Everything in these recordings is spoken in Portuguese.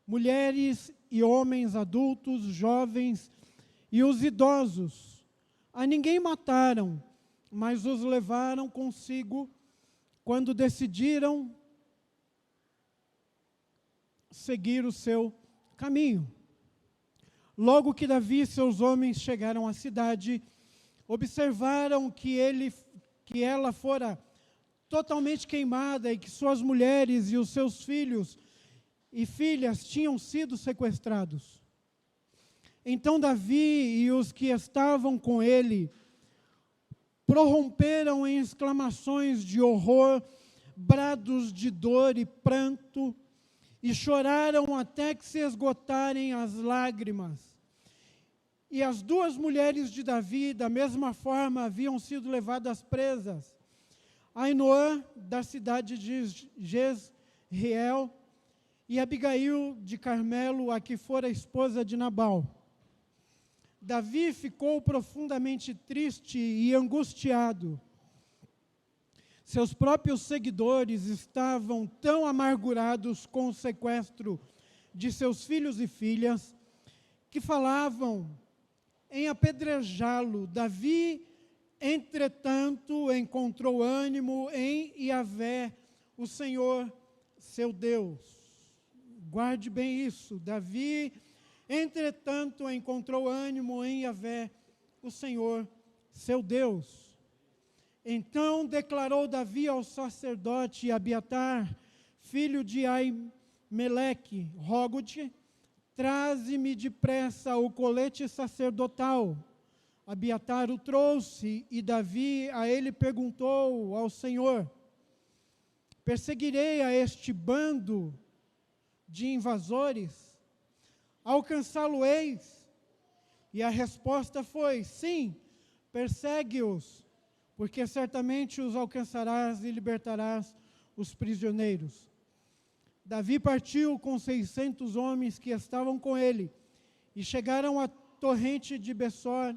mulheres e homens adultos, jovens e os idosos. A ninguém mataram, mas os levaram consigo quando decidiram seguir o seu caminho. Logo que Davi e seus homens chegaram à cidade, observaram que ela fora totalmente queimada e que suas mulheres e os seus filhos e filhas tinham sido sequestrados. Então Davi e os que estavam com ele prorromperam em exclamações de horror, brados de dor e pranto, e choraram até que se esgotarem as lágrimas. E as duas mulheres de Davi, da mesma forma, haviam sido levadas presas. Ainoã, da cidade de Jezreel, e Abigail de Carmelo, a que fora esposa de Nabal. Davi ficou profundamente triste e angustiado. Seus próprios seguidores estavam tão amargurados com o sequestro de seus filhos e filhas, que falavam em apedrejá-lo. Davi, entretanto, encontrou ânimo em Yahvé, o Senhor, seu Deus. Guarde bem isso. Davi, entretanto, encontrou ânimo em Yahvé, o Senhor, seu Deus. Então declarou Davi ao sacerdote Abiatar, filho de Aimeleque: rogo-te, traze-me depressa o colete sacerdotal. Abiatar o trouxe, e Davi a ele perguntou ao Senhor: perseguirei a este bando de invasores? Alcançá-lo-eis? E a resposta foi: sim, persegue-os, porque certamente os alcançarás e libertarás os prisioneiros. Davi partiu com 600 homens que estavam com ele, e chegaram à torrente de Besor,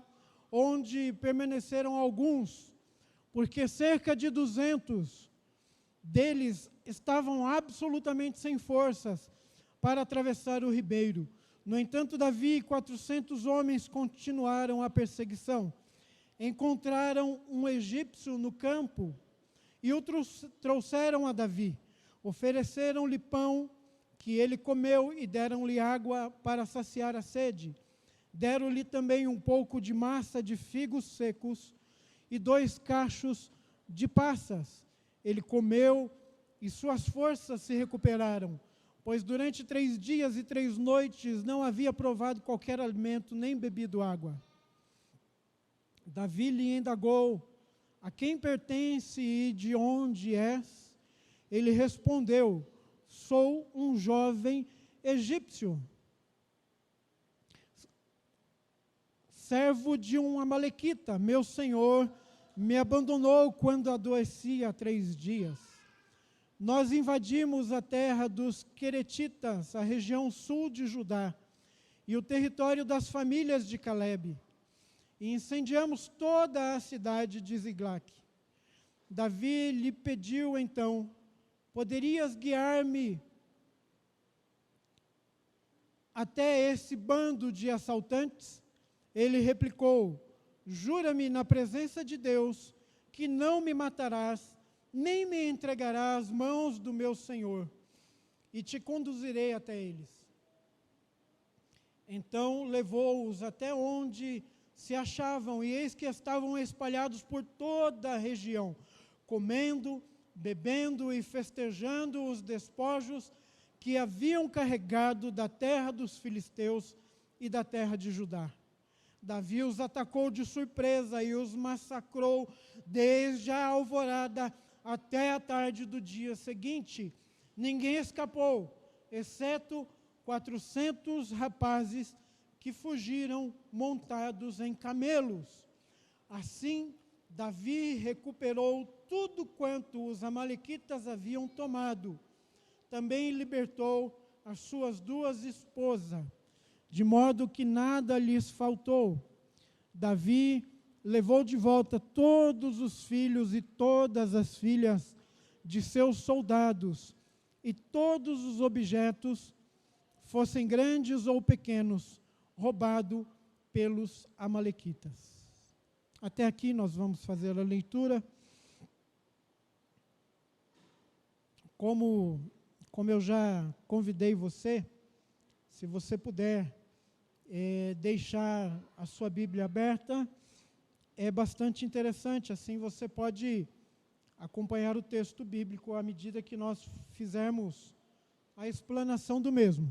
onde permaneceram alguns, porque cerca de 200 deles estavam absolutamente sem forças para atravessar o ribeiro. No entanto, Davi e 400 homens continuaram a perseguição. Encontraram um egípcio no campo e o trouxeram a Davi. Ofereceram-lhe pão que ele comeu e deram-lhe água para saciar a sede. Deram-lhe também um pouco de massa de figos secos e 2 cachos de passas. Ele comeu e suas forças se recuperaram, pois durante 3 dias e 3 noites não havia provado qualquer alimento nem bebido água. Davi lhe indagou: a quem pertence e de onde és? Ele respondeu: sou um jovem egípcio, servo de um amalequita. Meu senhor me abandonou quando adoeci há 3 dias. Nós invadimos a terra dos Queretitas, a região sul de Judá, e o território das famílias de Calebe, e incendiamos toda a cidade de Ziglague. Davi lhe pediu então: poderias guiar-me até esse bando de assaltantes? Ele replicou: jura-me na presença de Deus que não me matarás, nem me entregarás às mãos do meu senhor, e te conduzirei até eles. Então levou-os até onde se achavam, e eis que estavam espalhados por toda a região, comendo, bebendo e festejando os despojos que haviam carregado da terra dos filisteus e da terra de Judá. Davi os atacou de surpresa e os massacrou desde a alvorada até a tarde do dia seguinte. Ninguém escapou, exceto 400 rapazes que fugiram montados em camelos. Assim, Davi recuperou tudo quanto os amalequitas haviam tomado. Também libertou as suas 2 esposas, de modo que nada lhes faltou. Davi levou de volta todos os filhos e todas as filhas de seus soldados, e todos os objetos fossem grandes ou pequenos, roubado pelos amalequitas. Até aqui nós vamos fazer a leitura. Como eu já convidei você, se você puder deixar a sua Bíblia aberta, é bastante interessante, assim você pode acompanhar o texto bíblico à medida que nós fizermos a explanação do mesmo.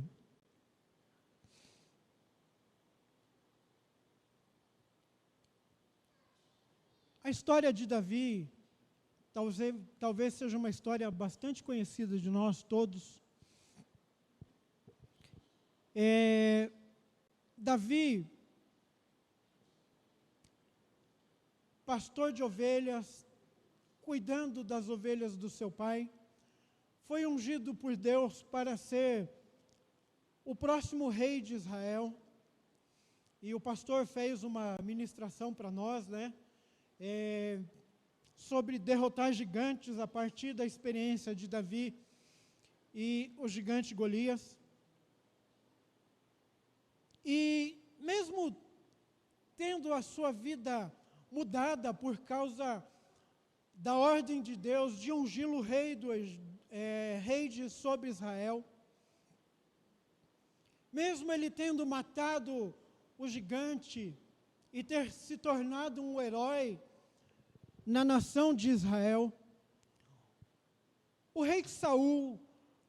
A história de Davi talvez seja uma história bastante conhecida de nós todos. Davi, pastor de ovelhas, cuidando das ovelhas do seu pai, foi ungido por Deus para ser o próximo rei de Israel. E o pastor fez uma ministração para nós, sobre derrotar gigantes a partir da experiência de Davi e o gigante Golias. E mesmo tendo a sua vida mudada por causa da ordem de Deus de ungí-lo rei sobre Israel, mesmo ele tendo matado o gigante e ter se tornado um herói na nação de Israel, o rei Saul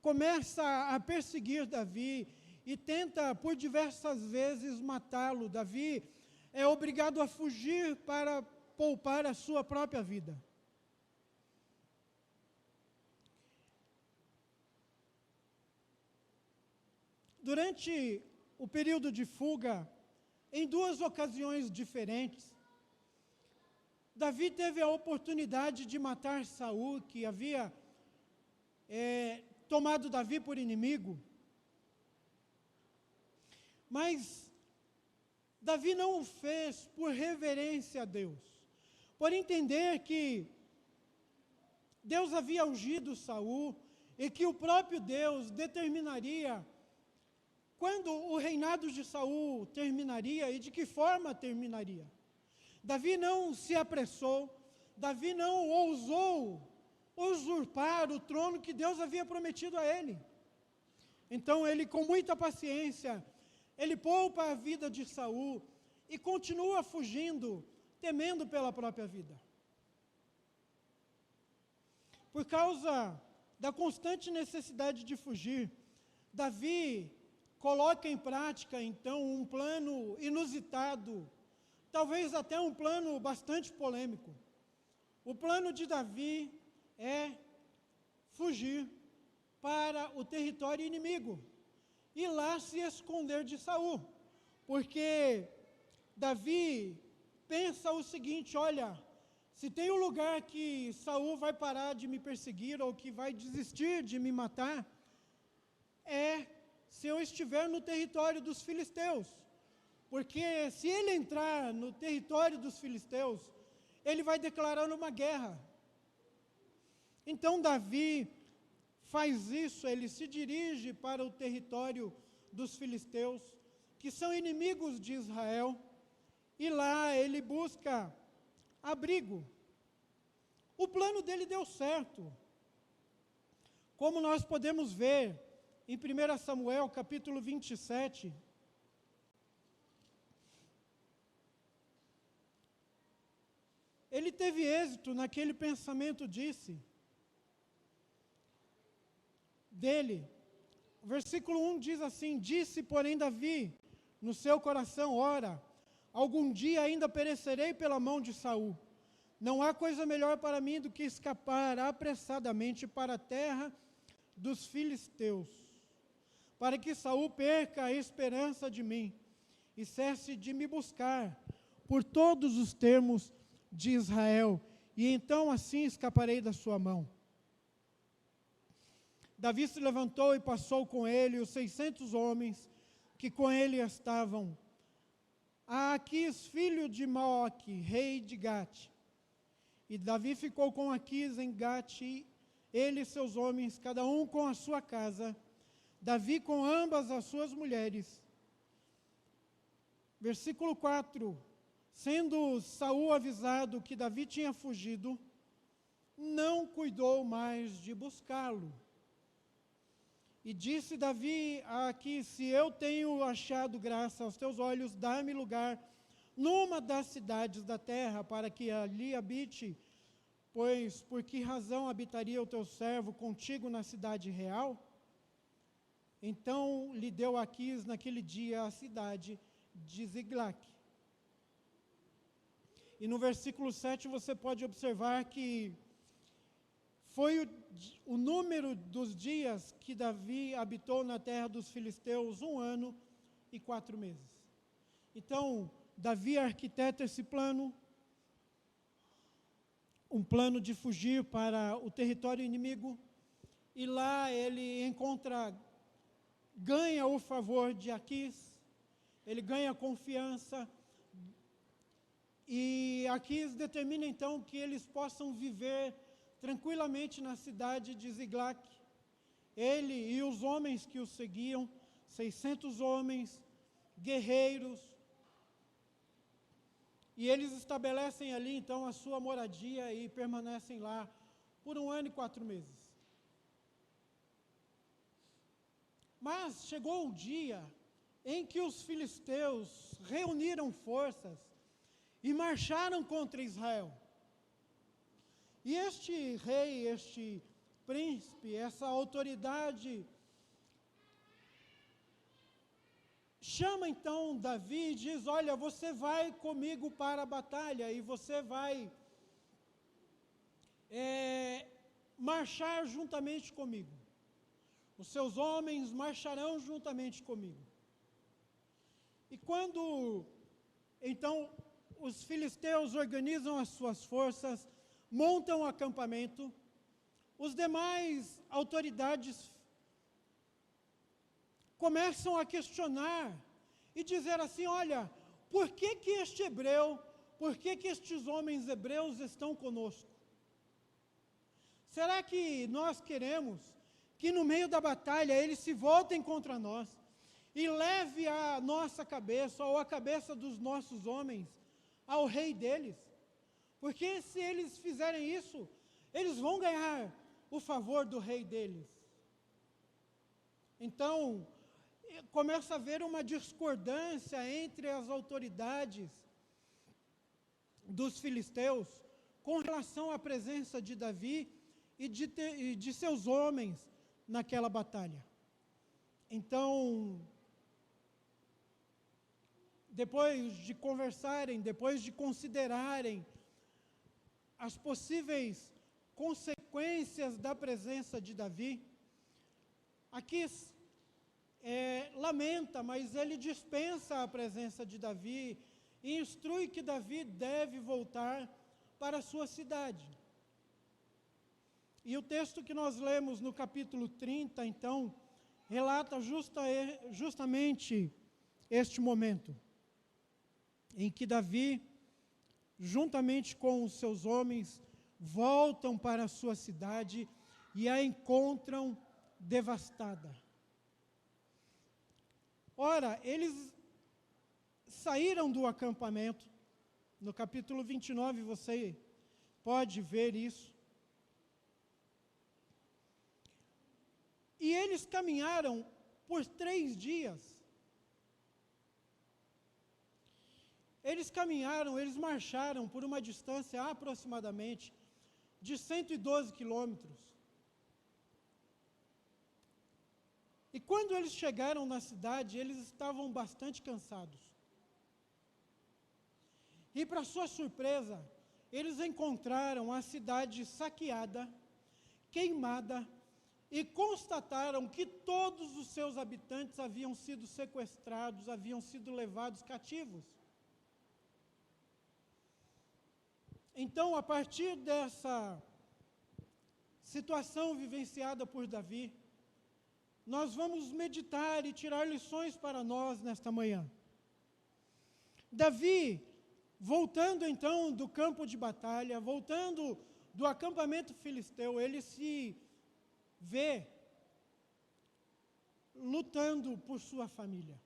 começa a perseguir Davi e tenta por diversas vezes matá-lo. Davi é obrigado a fugir para poupar a sua própria vida. Durante o período de fuga, em duas ocasiões diferentes, Davi teve a oportunidade de matar Saul, que havia tomado Davi por inimigo. Mas Davi não o fez por reverência a Deus, por entender que Deus havia ungido Saul e que o próprio Deus determinaria quando o reinado de Saul terminaria e de que forma terminaria. Davi não se apressou, Davi não ousou usurpar o trono que Deus havia prometido a ele. Então ele, com muita paciência, ele poupa a vida de Saul e continua fugindo, temendo pela própria vida. Por causa da constante necessidade de fugir, Davi coloca em prática, então, um plano inusitado, talvez até um plano bastante polêmico. O plano de Davi é fugir para o território inimigo e lá se esconder de Saul, porque Davi pensa o seguinte: olha, se tem um lugar que Saul vai parar de me perseguir ou que vai desistir de me matar, é se eu estiver no território dos filisteus, porque se ele entrar no território dos filisteus, ele vai declarar uma guerra. Então Davi faz isso, ele se dirige para o território dos filisteus, que são inimigos de Israel, e lá ele busca abrigo. O plano dele deu certo. Como nós podemos ver em 1 Samuel, capítulo 27, ele teve êxito naquele pensamento dele. O versículo 1 diz assim: disse, porém, Davi no seu coração: ora, algum dia ainda perecerei pela mão de Saul. Não há coisa melhor para mim do que escapar apressadamente para a terra dos filisteus, para que Saul perca a esperança de mim e cesse de me buscar por todos os termos de Israel, e então assim escaparei da sua mão. Davi se levantou e passou com ele os 600 homens que com ele estavam a Aquis, filho de Maoque, rei de Gate. E Davi ficou com Aquis em Gate, ele e seus homens, cada um com a sua casa. Davi com ambas as suas mulheres. Versículo 4. Sendo Saul avisado que Davi tinha fugido, não cuidou mais de buscá-lo. E disse Davi a Aquis: se eu tenho achado graça aos teus olhos, dá-me lugar numa das cidades da terra, para que ali habite, pois por que razão habitaria o teu servo contigo na cidade real? Então lhe deu Aquis naquele dia a cidade de Ziglague. E no versículo 7 você pode observar que foi o número dos dias que Davi habitou na terra dos filisteus, 1 ano e 4 meses. Então, Davi arquiteta esse plano, um plano de fugir para o território inimigo, e lá ele ganha o favor de Aquis, ele ganha confiança, e Aquis determina então que eles possam viver tranquilamente na cidade de Ziglague. Ele e os homens que o seguiam, 600 homens, guerreiros, e eles estabelecem ali então a sua moradia e permanecem lá por 1 ano e 4 meses. Mas chegou o dia em que os filisteus reuniram forças e marcharam contra Israel. E este rei, este príncipe, essa autoridade, chama então Davi e diz: olha, você vai comigo para a batalha e você vai marchar juntamente comigo. Os seus homens marcharão juntamente comigo. E quando, então, os filisteus organizam as suas forças, montam um acampamento, os demais autoridades começam a questionar e dizer assim: olha, por que estes homens hebreus estão conosco? Será que nós queremos que no meio da batalha eles se voltem contra nós e leve a nossa cabeça ou a cabeça dos nossos homens ao rei deles? Porque se eles fizerem isso, eles vão ganhar o favor do rei deles. Então, começa a haver uma discordância entre as autoridades dos filisteus com relação à presença de Davi e de seus homens naquela batalha. Então, depois de conversarem, depois de considerarem as possíveis consequências da presença de Davi, Aquis lamenta, mas ele dispensa a presença de Davi e instrui que Davi deve voltar para a sua cidade. E o texto que nós lemos no capítulo 30, então, relata justamente este momento, em que Davi, juntamente com os seus homens, voltam para a sua cidade e a encontram devastada. Ora, eles saíram do acampamento, no capítulo 29 você pode ver isso, e eles caminharam por 3 dias. Eles marcharam por uma distância aproximadamente de 112 quilômetros. E quando eles chegaram na cidade, eles estavam bastante cansados. E, para sua surpresa, eles encontraram a cidade saqueada, queimada, e constataram que todos os seus habitantes haviam sido sequestrados, haviam sido levados cativos. Então, a partir dessa situação vivenciada por Davi, nós vamos meditar e tirar lições para nós nesta manhã. Davi, voltando então do campo de batalha, voltando do acampamento filisteu, ele se vê lutando por sua família.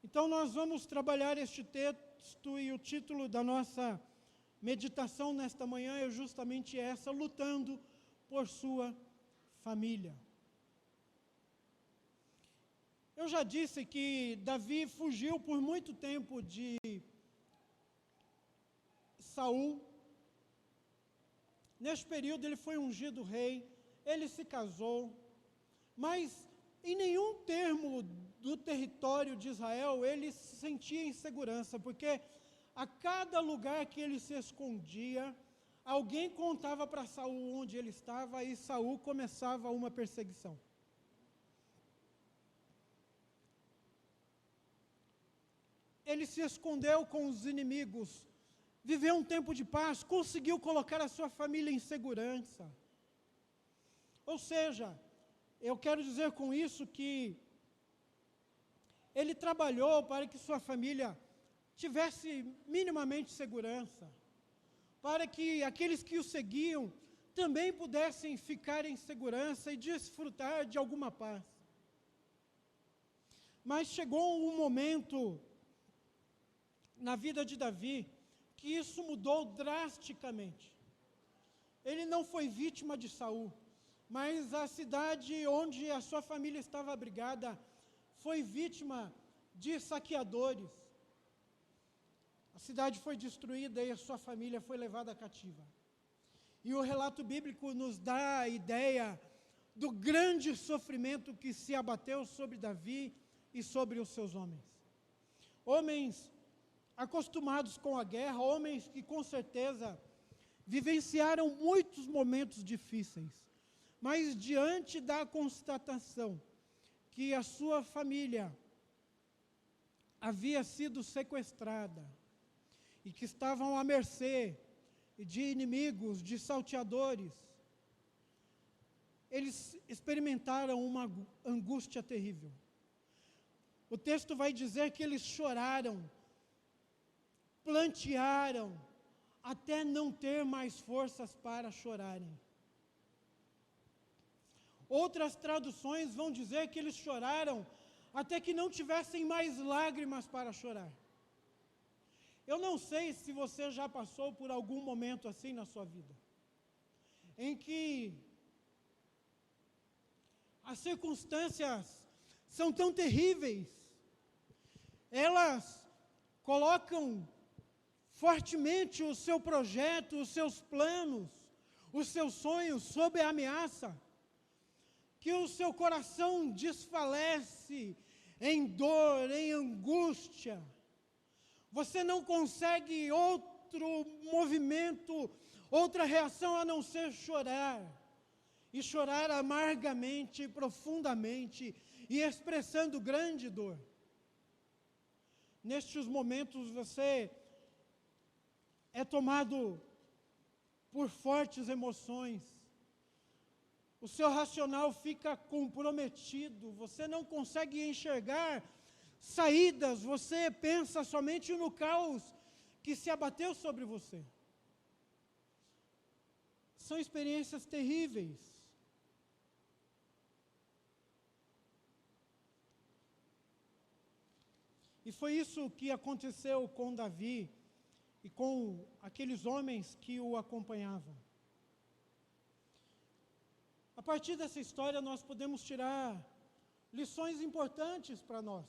Então, nós vamos trabalhar este texto e o título da nossa meditação nesta manhã é justamente essa: lutando por sua família. Eu já disse que Davi fugiu por muito tempo de Saul. Neste período ele foi ungido rei, ele se casou, mas em nenhum termo do território de Israel ele se sentia em segurança, porque a cada lugar que ele se escondia, alguém contava para Saul onde ele estava e Saul começava uma perseguição. Ele se escondeu com os inimigos, viveu um tempo de paz, conseguiu colocar a sua família em segurança. Ou seja, eu quero dizer com isso que ele trabalhou para que sua família tivesse minimamente segurança, para que aqueles que o seguiam também pudessem ficar em segurança e desfrutar de alguma paz. Mas chegou um momento na vida de Davi que isso mudou drasticamente. Ele não foi vítima de Saul, mas a cidade onde a sua família estava abrigada foi vítima de saqueadores. A cidade foi destruída e a sua família foi levada cativa. E o relato bíblico nos dá a ideia do grande sofrimento que se abateu sobre Davi e sobre os seus homens. Homens acostumados com a guerra, homens que com certeza vivenciaram muitos momentos difíceis, mas diante da constatação que a sua família havia sido sequestrada e que estavam à mercê de inimigos, de salteadores, eles experimentaram uma angústia terrível. O texto vai dizer que eles choraram, plantearam, até não ter mais forças para chorarem. Outras traduções vão dizer que eles choraram até que não tivessem mais lágrimas para chorar. Eu não sei se você já passou por algum momento assim na sua vida, em que as circunstâncias são tão terríveis, elas colocam fortemente o seu projeto, os seus planos, os seus sonhos sob a ameaça, que o seu coração desfalece em dor, em angústia. Você não consegue outro movimento, outra reação a não ser chorar. E chorar amargamente, profundamente, e expressando grande dor. Nestes momentos você é tomado por fortes emoções, o seu racional fica comprometido, você não consegue enxergar saídas, você pensa somente no caos que se abateu sobre você. São experiências terríveis. E foi isso que aconteceu com Davi e com aqueles homens que o acompanhavam. A partir dessa história, nós podemos tirar lições importantes para nós.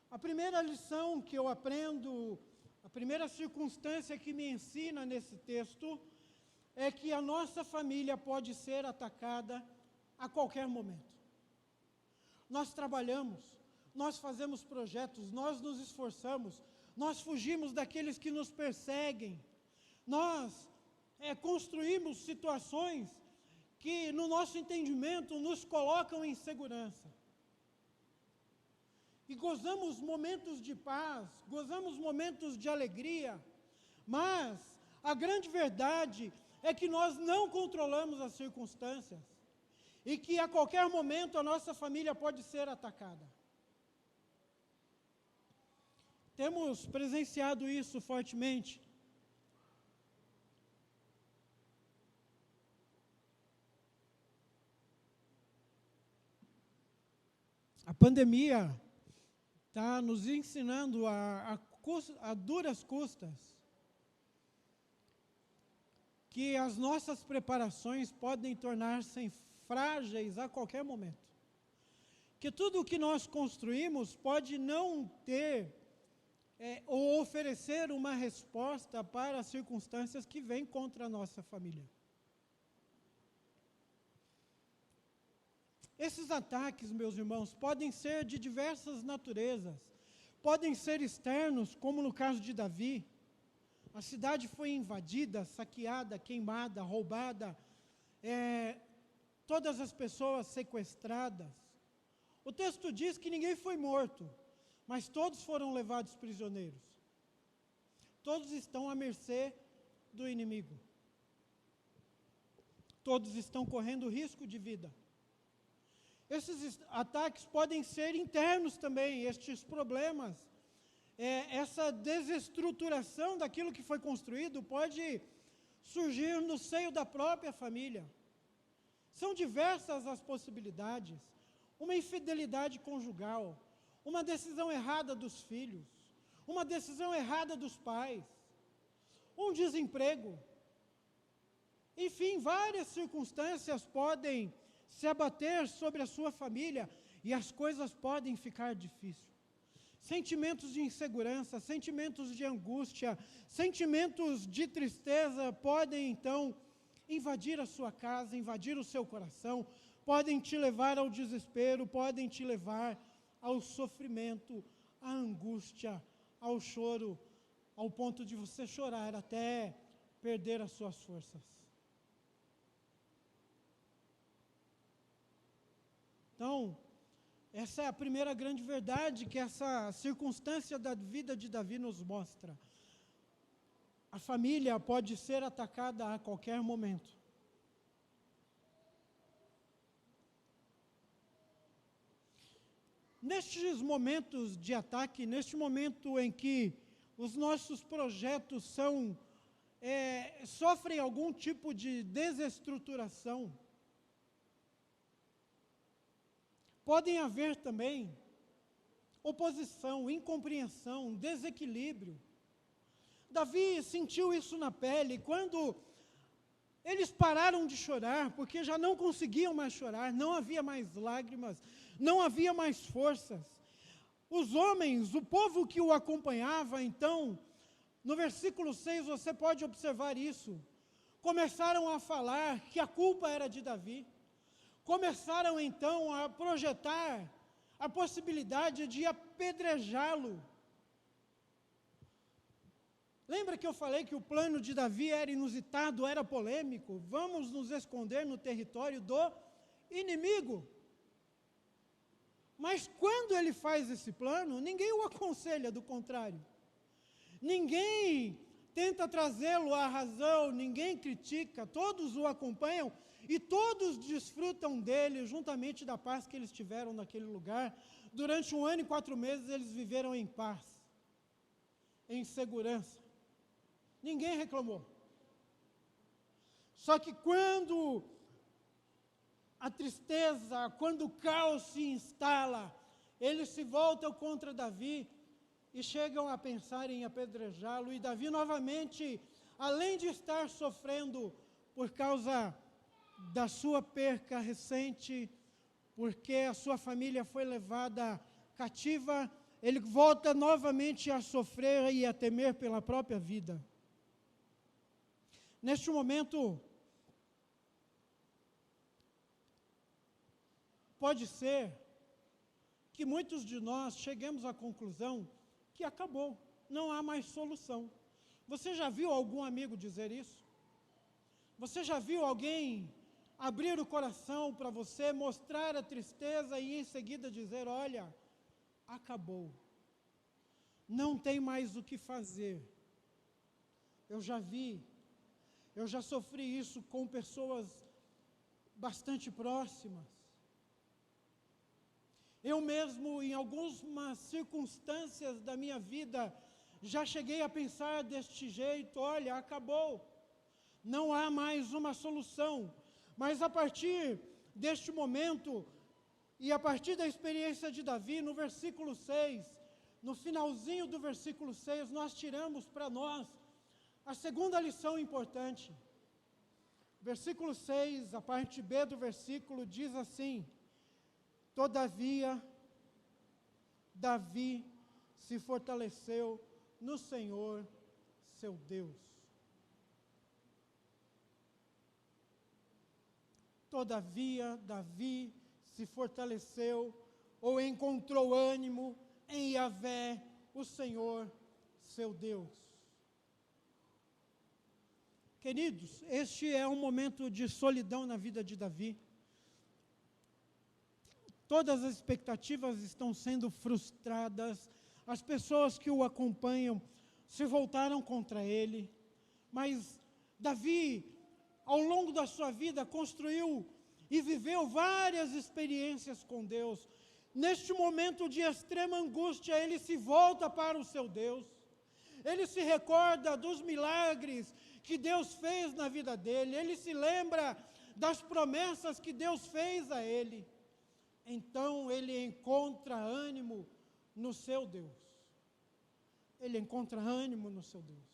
A primeira lição que eu aprendo, a primeira circunstância que me ensina nesse texto, é que a nossa família pode ser atacada a qualquer momento. Nós trabalhamos, nós fazemos projetos, nós nos esforçamos, nós fugimos daqueles que nos perseguem, nós construímos situações que, no nosso entendimento, nos colocam em segurança. E gozamos momentos de paz, gozamos momentos de alegria, mas a grande verdade é que nós não controlamos as circunstâncias e que a qualquer momento a nossa família pode ser atacada. Temos presenciado isso fortemente. A pandemia está nos ensinando a duras custas que as nossas preparações podem tornar-se frágeis a qualquer momento. Que tudo o que nós construímos pode não ter ou oferecer uma resposta para as circunstâncias que vêm contra a nossa família. Esses ataques, meus irmãos, podem ser de diversas naturezas. Podem ser externos, como no caso de Davi. A cidade foi invadida, saqueada, queimada, roubada, todas as pessoas sequestradas. O texto diz que ninguém foi morto, mas todos foram levados prisioneiros. Todos estão à mercê do inimigo. Todos estão correndo risco de vida. Esses ataques podem ser internos também, estes problemas, essa desestruturação daquilo que foi construído pode surgir no seio da própria família. São diversas as possibilidades. Uma infidelidade conjugal, uma decisão errada dos filhos, uma decisão errada dos pais, um desemprego. Enfim, várias circunstâncias podem se abater sobre a sua família e as coisas podem ficar difíceis. Sentimentos de insegurança, sentimentos de angústia, sentimentos de tristeza podem então invadir a sua casa, invadir o seu coração, podem te levar ao desespero, podem te levar ao sofrimento, à angústia, ao choro, ao ponto de você chorar até perder as suas forças. Então, essa é a primeira grande verdade que essa circunstância da vida de Davi nos mostra. A família pode ser atacada a qualquer momento. Nestes momentos de ataque, neste momento em que os nossos projetos sofrem algum tipo de desestruturação, podem haver também oposição, incompreensão, desequilíbrio. Davi sentiu isso na pele quando eles pararam de chorar, porque já não conseguiam mais chorar, não havia mais lágrimas, não havia mais forças. Os homens, o povo que o acompanhava, então, no versículo 6 você pode observar isso, começaram a falar que a culpa era de Davi. Começaram então a projetar a possibilidade de apedrejá-lo. Lembra que eu falei que o plano de Davi era inusitado, era polêmico? Vamos nos esconder no território do inimigo. Mas quando ele faz esse plano, ninguém o aconselha do contrário. Ninguém tenta trazê-lo à razão, ninguém critica, todos o acompanham e todos desfrutam dele, juntamente da paz que eles tiveram naquele lugar. Durante 1 ano e 4 meses eles viveram em paz, em segurança. Ninguém reclamou. Só que quando a tristeza, quando o caos se instala, eles se voltam contra Davi e chegam a pensar em apedrejá-lo. E Davi novamente, além de estar sofrendo por causa da sua perca recente, porque a sua família foi levada cativa, ele volta novamente a sofrer e a temer pela própria vida. Neste momento, pode ser que muitos de nós cheguemos à conclusão que acabou, não há mais solução. Você já viu algum amigo dizer isso? Você já viu alguém abrir o coração para você, mostrar a tristeza e em seguida dizer, olha, acabou, não tem mais o que fazer? Eu já vi, eu já sofri isso com pessoas bastante próximas. Eu mesmo, em algumas circunstâncias da minha vida, já cheguei a pensar deste jeito, olha, acabou, não há mais uma solução. Mas a partir deste momento, E a partir da experiência de Davi, no versículo 6, no finalzinho do versículo 6, nós tiramos para nós a segunda lição importante. Versículo 6, a parte B do versículo, diz assim: todavia, Davi se fortaleceu no Senhor, seu Deus. Todavia, Davi se fortaleceu ou encontrou ânimo em Yahvé, o Senhor, seu Deus. Queridos, este é um momento de solidão na vida de Davi. Todas as expectativas estão sendo frustradas, as pessoas que o acompanham se voltaram contra ele, mas Davi, ao longo da sua vida, construiu e viveu várias experiências com Deus. Neste momento de extrema angústia, ele se volta para o seu Deus, ele se recorda dos milagres que Deus fez na vida dele, ele se lembra das promessas que Deus fez a ele. Então ele encontra ânimo no seu Deus. Ele encontra ânimo no seu Deus.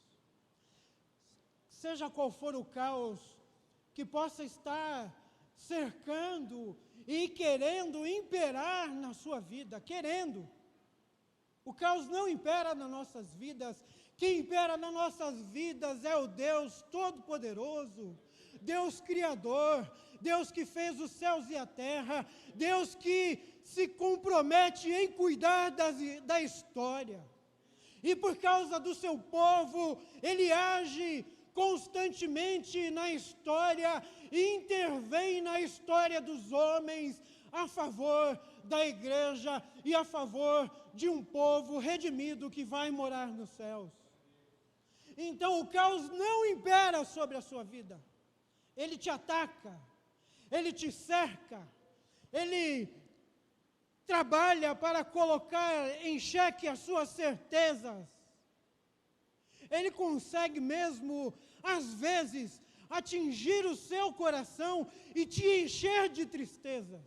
Seja qual for o caos que possa estar cercando e querendo imperar na sua vida, querendo. O caos não impera nas nossas vidas. Quem impera nas nossas vidas é o Deus Todo-Poderoso, Deus Criador, Deus que fez os céus e a terra, Deus que se compromete em cuidar da história. E por causa do seu povo, Ele age constantemente na história e intervém na história dos homens a favor da igreja e a favor de um povo redimido que vai morar nos céus. Então o caos não impera sobre a sua vida. Ele te ataca, ele te cerca, ele trabalha para colocar em xeque as suas certezas. Ele consegue mesmo, às vezes, atingir o seu coração e te encher de tristezas.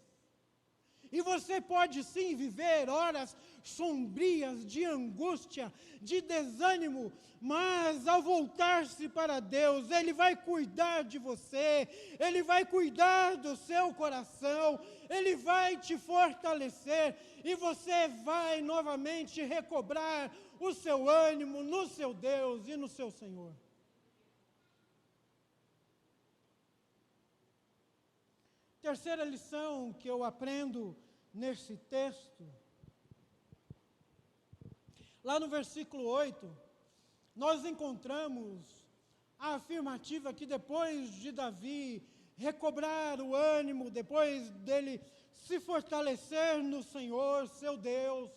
E você pode sim viver horas sombrias de angústia, de desânimo, mas ao voltar-se para Deus, Ele vai cuidar de você, Ele vai cuidar do seu coração, Ele vai te fortalecer e você vai novamente recobrar o seu ânimo no seu Deus e no seu Senhor. Terceira lição que eu aprendo nesse texto, lá no versículo 8, nós encontramos a afirmativa que depois de Davi recobrar o ânimo, depois dele se fortalecer no Senhor, seu Deus,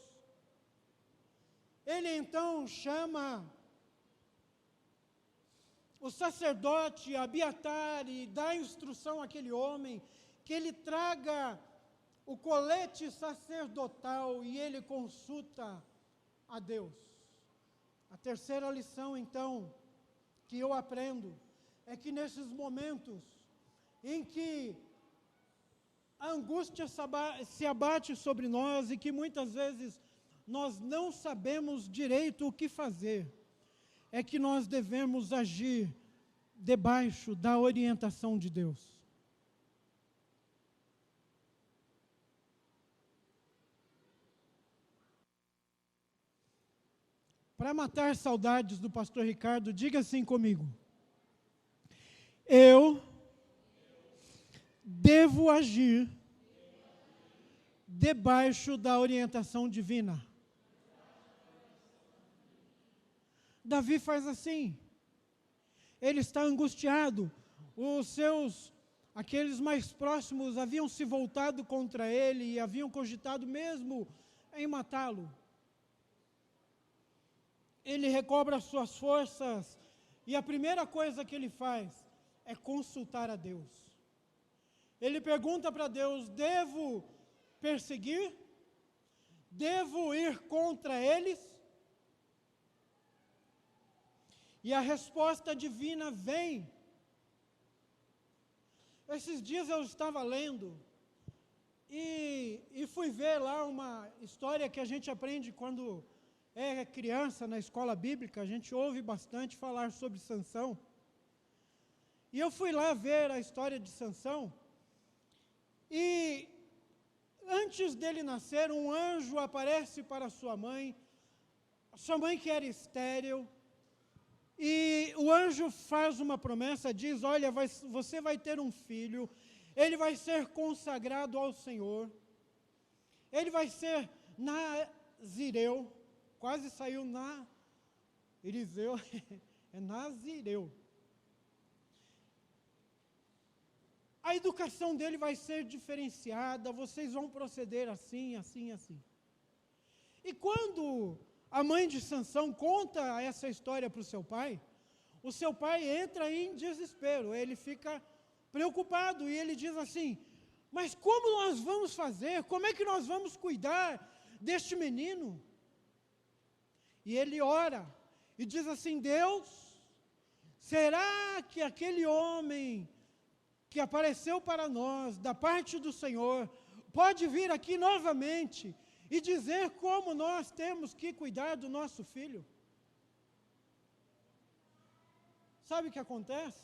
ele então chama o sacerdote Abiatar e dá instrução àquele homem que ele traga o colete sacerdotal e ele consulta a Deus. A terceira lição, então, que eu aprendo, é que nesses momentos em que a angústia se abate sobre nós e que muitas vezes nós não sabemos direito o que fazer, é que nós devemos agir debaixo da orientação de Deus. Para matar saudades do pastor Ricardo, diga assim comigo: eu devo agir debaixo da orientação divina. Davi faz assim. Ele está angustiado. Aqueles mais próximos haviam se voltado contra ele e haviam cogitado mesmo em matá-lo. Ele recobra as suas forças e a primeira coisa que ele faz é consultar a Deus. Ele pergunta para Deus: devo perseguir? Devo ir contra eles? E a resposta divina vem. Esses dias eu estava lendo E fui ver lá uma história que a gente aprende quando é criança na escola bíblica, a gente ouve bastante falar sobre Sansão. E eu fui lá ver a história de Sansão, e antes dele nascer, um anjo aparece para sua mãe que era estéril, e o anjo faz uma promessa, diz, olha, você vai ter um filho, ele vai ser consagrado ao Senhor, ele vai ser nazireu, quase saiu Eliseu, é nazireu. A educação dele vai ser diferenciada, vocês vão proceder assim, assim, assim. E quando a mãe de Sansão conta essa história para o seu pai entra em desespero, ele fica preocupado, e ele diz assim, mas como nós vamos fazer? Como é que nós vamos cuidar deste menino? E ele ora, e diz assim, Deus, será que aquele homem que apareceu para nós, da parte do Senhor, pode vir aqui novamente e dizer como nós temos que cuidar do nosso filho? Sabe o que acontece?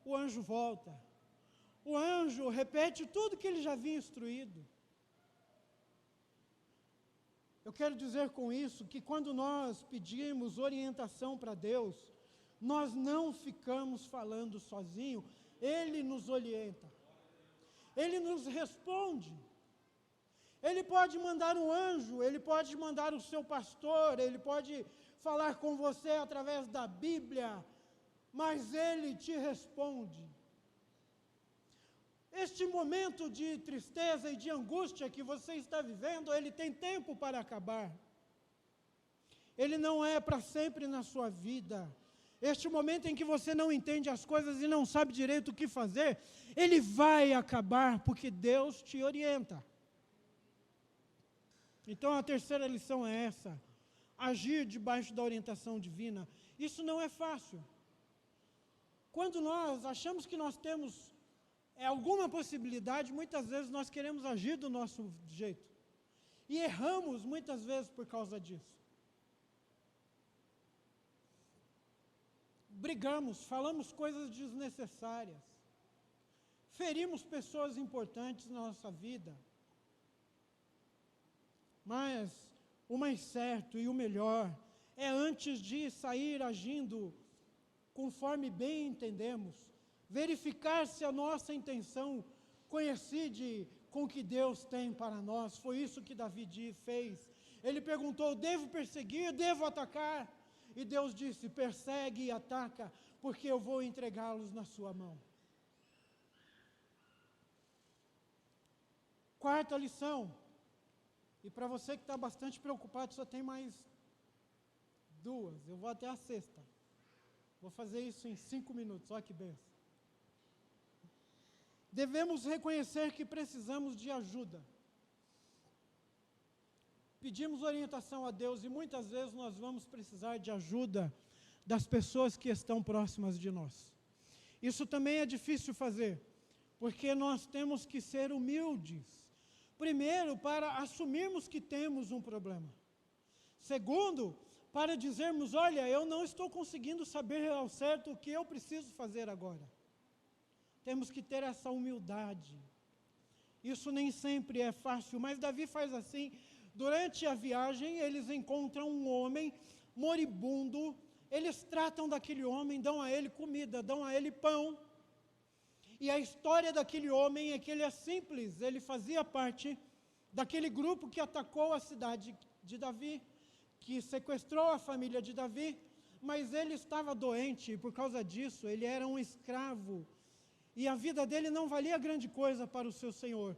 O anjo volta. O anjo repete tudo que ele já havia instruído. Eu quero dizer com isso que quando nós pedimos orientação para Deus, nós não ficamos falando sozinho, Ele nos orienta. Ele nos responde. Ele pode mandar um anjo, ele pode mandar o seu pastor, ele pode falar com você através da Bíblia, mas ele te responde. Este momento de tristeza e de angústia que você está vivendo, ele tem tempo para acabar. Ele não é para sempre na sua vida. Este momento em que você não entende as coisas e não sabe direito o que fazer, ele vai acabar, porque Deus te orienta. Então a terceira lição é essa: agir debaixo da orientação divina. Isso não é fácil. Quando nós achamos que nós temos alguma possibilidade, muitas vezes nós queremos agir do nosso jeito. E erramos muitas vezes por causa disso. Brigamos, falamos coisas desnecessárias. Ferimos pessoas importantes na nossa vida. Mas o mais certo e o melhor é, antes de sair agindo conforme bem entendemos, verificar se a nossa intenção coincide com o que Deus tem para nós. Foi isso que Davi fez. Ele perguntou, devo perseguir, devo atacar? E Deus disse, persegue e ataca, porque eu vou entregá-los na sua mão. Quarta lição, e para você que está bastante preocupado, só tem mais duas, eu vou até a sexta. Vou fazer isso em 5 minutos, olha que benção. Devemos reconhecer que precisamos de ajuda. Pedimos orientação a Deus e muitas vezes nós vamos precisar de ajuda das pessoas que estão próximas de nós. Isso também é difícil fazer, porque nós temos que ser humildes. Primeiro, para assumirmos que temos um problema. Segundo, para dizermos, olha, eu não estou conseguindo saber ao certo o que eu preciso fazer agora. Temos que ter essa humildade. Isso nem sempre é fácil, mas Davi faz assim. Durante a viagem, eles encontram um homem moribundo, eles tratam daquele homem, dão a ele comida, dão a ele pão. E a história daquele homem é que ele é simples, ele fazia parte daquele grupo que atacou a cidade de Davi, que sequestrou a família de Davi, mas ele estava doente e por causa disso ele era um escravo. E a vida dele não valia grande coisa para o seu senhor.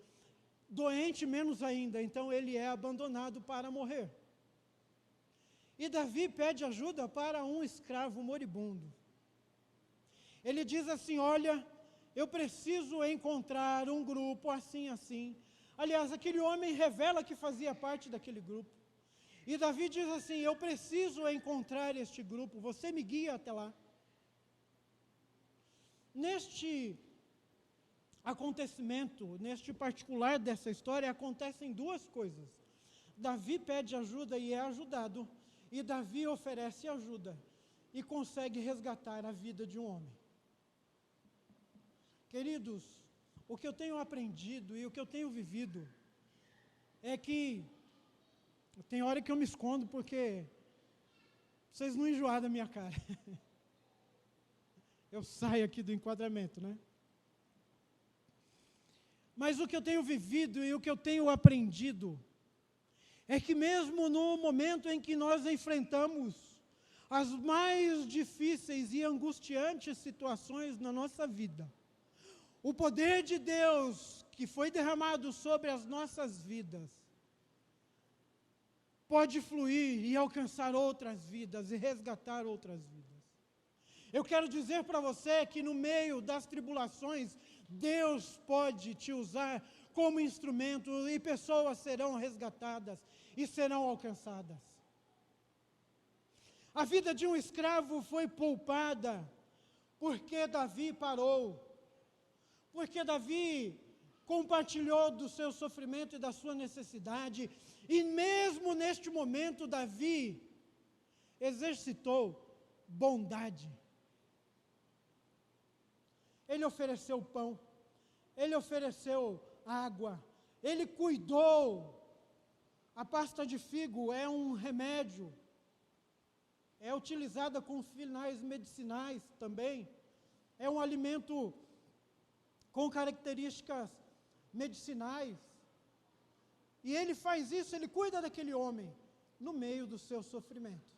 Doente menos ainda, então ele é abandonado para morrer. E Davi pede ajuda para um escravo moribundo. Ele diz assim, olha, eu preciso encontrar um grupo assim, assim. Aliás, aquele homem revela que fazia parte daquele grupo. E Davi diz assim, eu preciso encontrar este grupo, você me guia até lá. acontecimento, neste particular dessa história, acontecem duas coisas. Davi pede ajuda e é ajudado, e Davi oferece ajuda e consegue resgatar a vida de um homem. Queridos, o que eu tenho aprendido e o que eu tenho vivido é que tem hora que eu me escondo porque vocês não enjoaram da minha cara. Eu saio aqui do enquadramento, né? Mas o que eu tenho vivido e o que eu tenho aprendido é que mesmo no momento em que nós enfrentamos as mais difíceis e angustiantes situações na nossa vida, o poder de Deus que foi derramado sobre as nossas vidas pode fluir e alcançar outras vidas e resgatar outras vidas. Eu quero dizer para você que no meio das tribulações, Deus pode te usar como instrumento e pessoas serão resgatadas e serão alcançadas. A vida de um escravo foi poupada porque Davi parou, porque Davi compartilhou do seu sofrimento e da sua necessidade, e mesmo neste momento Davi exercitou bondade. Ele ofereceu pão, ele ofereceu água, ele cuidou. A pasta de figo é um remédio, é utilizada com finais medicinais também, é um alimento com características medicinais. E ele faz isso, ele cuida daquele homem no meio do seu sofrimento.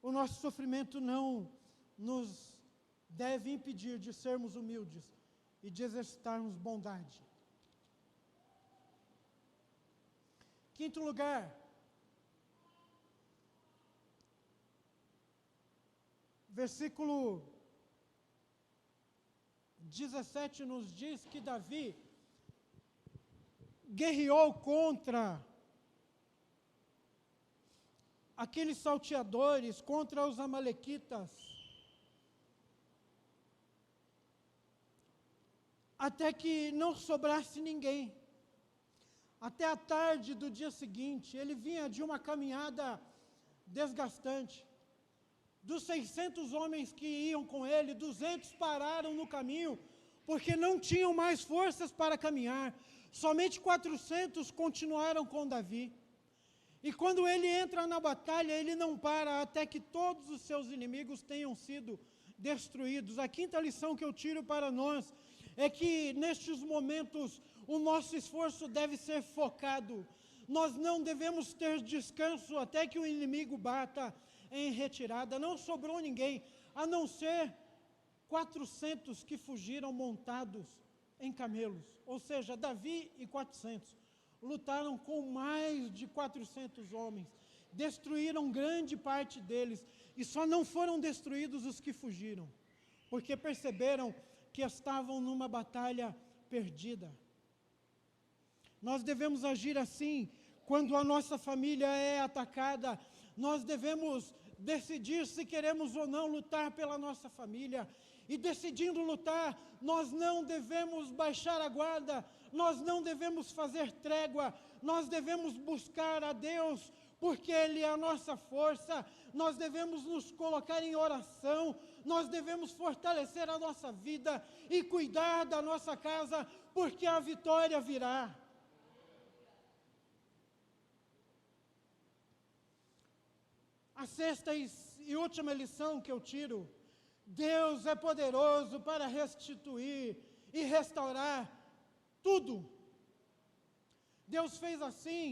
O nosso sofrimento não nos deve impedir de sermos humildes e de exercitarmos bondade. Quinto lugar, versículo 17 nos diz que Davi guerreou contra aqueles salteadores, contra os amalequitas, até que não sobrasse ninguém. Até a tarde do dia seguinte, ele vinha de uma caminhada desgastante. Dos 600 homens que iam com ele, 200 pararam no caminho, porque não tinham mais forças para caminhar. Somente 400 continuaram com Davi. E quando ele entra na batalha, ele não para até que todos os seus inimigos tenham sido destruídos. A quinta lição que eu tiro para nós é que nestes momentos o nosso esforço deve ser focado. Nós não devemos ter descanso até que o inimigo bata em retirada. Não sobrou ninguém, a não ser 400 que fugiram montados em camelos. Ou seja, Davi e 400 lutaram com mais de 400 homens, destruíram grande parte deles, e só não foram destruídos os que fugiram, porque perceberam que estavam numa batalha perdida. Nós devemos agir assim quando a nossa família é atacada. Nós devemos decidir se queremos ou não lutar pela nossa família. E decidindo lutar, nós não devemos baixar a guarda, nós não devemos fazer trégua, nós devemos buscar a Deus, porque Ele é a nossa força. Nós devemos nos colocar em oração, nós devemos fortalecer a nossa vida e cuidar da nossa casa, porque a vitória virá. A sexta e última lição que eu tiro: Deus é poderoso para restituir e restaurar tudo. Deus fez assim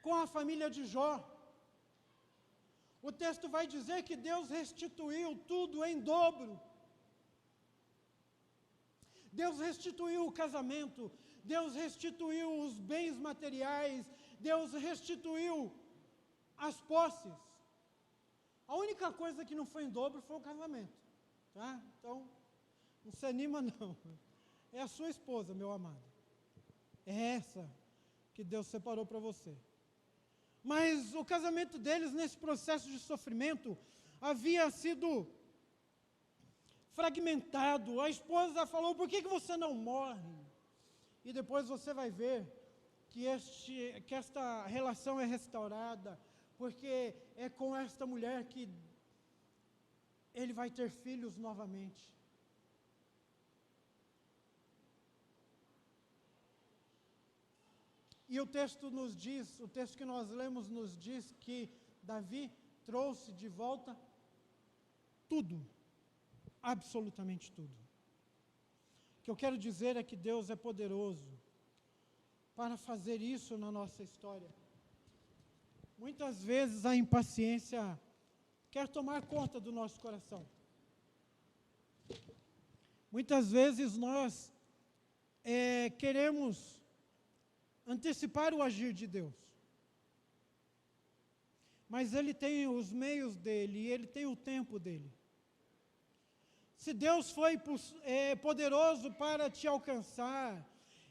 com a família de Jó. O texto vai dizer que Deus restituiu tudo em dobro. Deus restituiu o casamento, Deus restituiu os bens materiais, Deus restituiu as posses. A única coisa que não foi em dobro foi o casamento, tá? Então, não se anima não. É a sua esposa, meu amado. É essa que Deus separou para você. Mas o casamento deles, nesse processo de sofrimento, havia sido fragmentado. A esposa falou, por que você não morre? E depois você vai ver que esta relação é restaurada, porque é com esta mulher que ele vai ter filhos novamente. E o texto nos diz, o texto que nós lemos nos diz que Davi trouxe de volta tudo, absolutamente tudo. O que eu quero dizer é que Deus é poderoso para fazer isso na nossa história. Muitas vezes a impaciência quer tomar conta do nosso coração. Muitas vezes nós queremos antecipar o agir de Deus. Mas Ele tem os meios dEle, e Ele tem o tempo dEle. Se Deus foi poderoso para te alcançar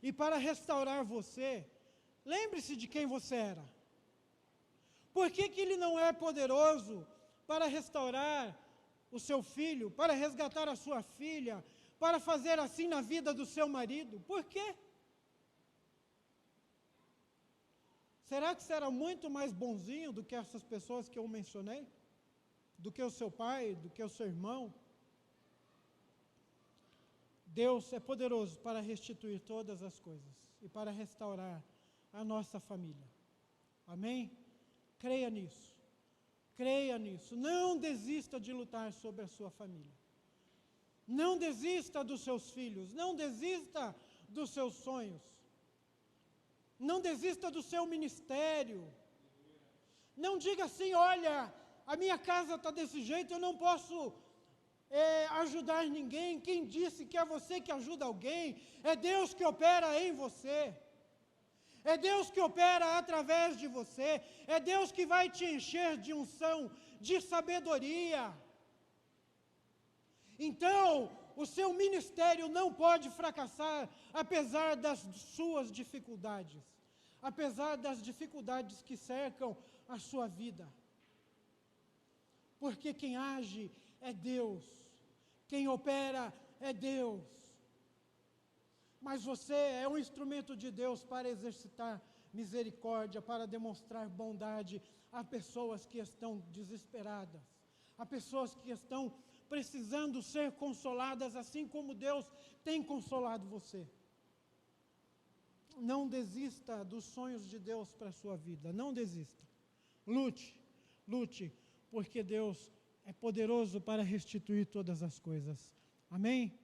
e para restaurar você, lembre-se de quem você era. Por que Ele não é poderoso para restaurar o seu filho, para resgatar a sua filha, para fazer assim na vida do seu marido? Por quê? Será que será muito mais bonzinho do que essas pessoas que eu mencionei? Do que o seu pai, do que o seu irmão? Deus é poderoso para restituir todas as coisas e para restaurar a nossa família. Amém? Creia nisso. Creia nisso. Não desista de lutar sobre a sua família. Não desista dos seus filhos. Não desista dos seus sonhos. Não desista do seu ministério. Não diga assim, olha, a minha casa está desse jeito, eu não posso ajudar ninguém. Quem disse que é você que ajuda alguém? É Deus que opera em você. É Deus que opera através de você. É Deus que vai te encher de unção, de sabedoria. Então, o seu ministério não pode fracassar, apesar das suas dificuldades, apesar das dificuldades que cercam a sua vida. Porque quem age é Deus, quem opera é Deus. Mas você é um instrumento de Deus para exercitar misericórdia, para demonstrar bondade a pessoas que estão desesperadas, a pessoas que estão precisando ser consoladas, assim como Deus tem consolado você. Não desista dos sonhos de Deus para a sua vida, não desista. Lute, lute, porque Deus é poderoso para restituir todas as coisas. Amém?